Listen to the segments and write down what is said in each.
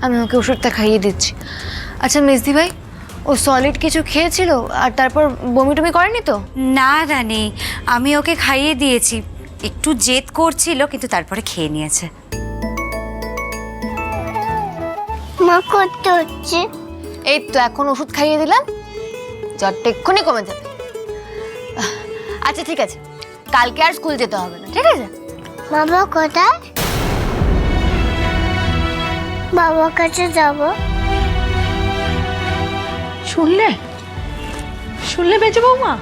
আমি ওকে ওষুধটা খাইয়ে দিচ্ছি। আচ্ছা মেজদি ভাই, ও সলিড কিছু খেয়েছিল আর তারপর বমি টমি করেনি তো? না রানী, আমি ওকে খাইয়ে দিয়েছি। একটু জেদ করছিল কিন্তু তারপরে খেয়ে নিয়েছে। মা করতে হচ্ছে। এই তো এখন ওষুধ খাইয়ে দিলাম, জ্বরটা এক্ষুনি কমে যাবে। আচ্ছা ঠিক আছে, কালকে আর স্কুল যেতে হবে না, ঠিক আছে? বাবা কোথায়? বাবার কাছে যাব। শুনলে শুনলে মেজো বৌমা,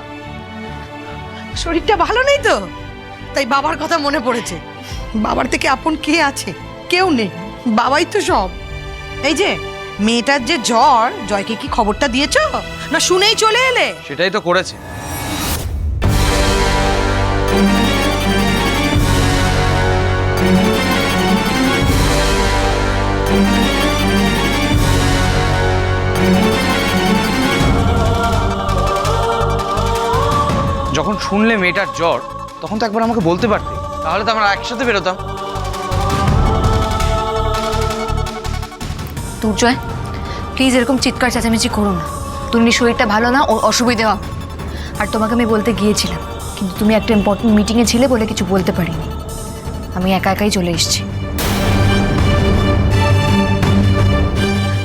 শরীরটা ভালো নেই তো, তাই বাবার কথা মনে পড়েছে। বাবার থেকে আপন কে আছে? কেউ নেই, বাবাই তো সব। এই যে মেয়েটার যে জ্বর, জয়কে কি খবরটা দিয়েছো না শুনেই চলে এলে? সেটাই তো করেছে। যখন শুনলে মেয়েটার জ্বর, তখন তো একবার আমাকে বলতে পারতে, তাহলে তো আমরা একসাথে বেরোতাম। দুর্জয়, প্লিজ এরকম চিৎকার চেঁচামেচি করো না। তুমি শরীরটা ভালো না, ওর অসুবিধে হবে। আর তোমাকে আমি বলতে গিয়েছিলাম, কিন্তু তুমি একটা ইম্পর্টেন্ট মিটিংয়ে ছিলে বলে কিছু বলতে পারিনি। আমি একা একাই চলে এসেছি।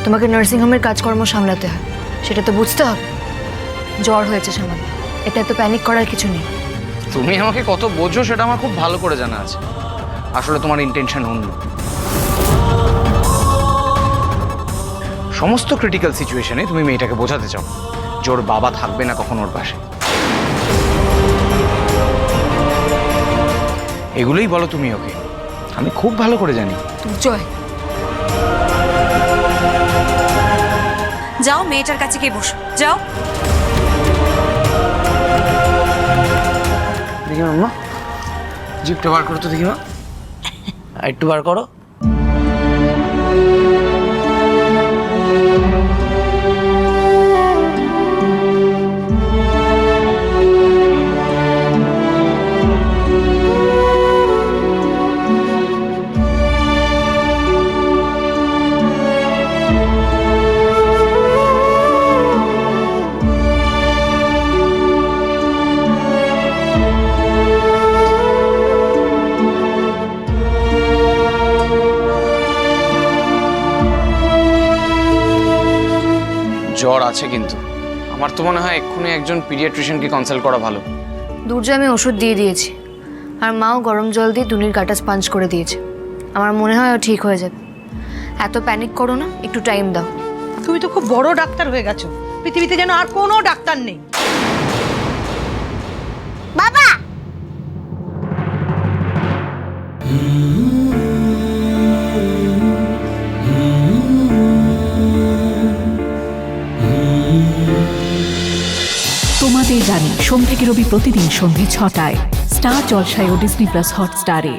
তোমাকে নার্সিংহোমের কাজকর্ম সামলাতে হয়, সেটা তো বুঝতে হবে। জ্বর হয়েছে সামান্য, এটা তো প্যানিক করার কিছু নেই। তুমি আমাকে কত বোঝো সেটা আমার খুব ভালো করে জানা আছে। আসলে তোমার ইন্টেনশন অন্য। সমস্ত ক্রিটিক্যাল সিচুয়েশনে তুমি মেয়েটাকে বোঝাতে চাও যে ওর বাবা থাকবে না কখন ওর পাশে। এগুলোই বলো তুমি ওকে, আমি খুব ভালো করে জানি। দুর্জয়, যাও মেয়েটার কাছে গিয়ে বসো, যাও। দেখি মাম্মা, জিপটা বার করো তো দেখি মা, একটু বার করো। জ্বর আছে কিন্তু আমার তো মনে হয় এক্ষুনি একজন পিডিয়াট্রিশিয়ানকে কনসাল্ট করা ভালো। দুর্জয় আমি ওষুধ দিয়ে দিয়েছি, আর মাও গরম জল দিয়ে দুনির গাটা স্পঞ্জ করে দিয়েছে। আমার মনে হয় ও ঠিক হয়ে যাবে। এত প্যানিক করো না, একটু টাইম দাও। তুমি তো খুব বড় ডাক্তার হয়ে গেছো, পৃথিবীতে যেন আর কোনো ডাক্তার নেই। বাবা তোমাদের জানি সোম থেকে রবি প্রতিদিন সন্ধ্যে ৬টায় স্টার জলসায় ও ডিজনি প্লাস হটস্টারে।